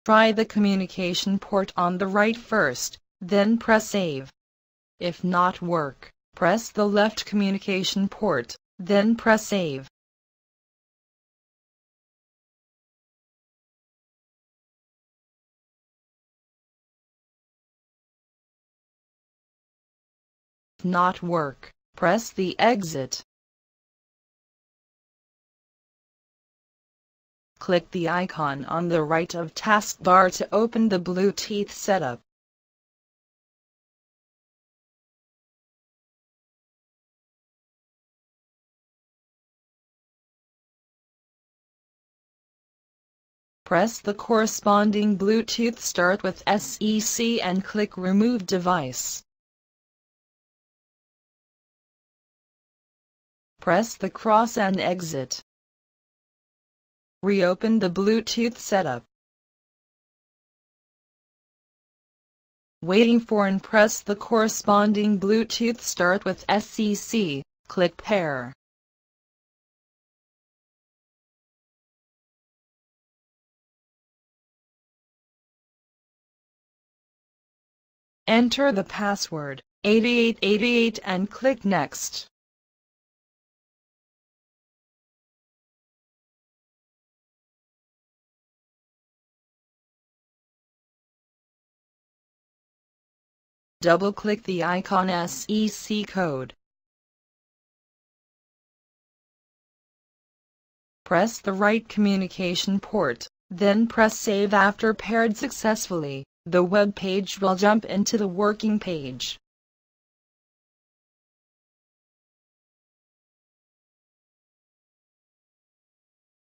Try the communication port on the right first, then press Save. If not work, press the left communication port, then press Save. If not work, press the exit. Click the icon on the right of taskbar to open the Bluetooth setup. Press the corresponding Bluetooth start with SEC and click Remove Device. Press the cross and exit. Reopen the Bluetooth setup. Waiting for and press the corresponding Bluetooth start with SEC, click Pair. Enter the password, 8888 and click Next. Double-click the icon SEC code. Press the right communication port, then press Save. After paired successfully, the web page will jump into the working page.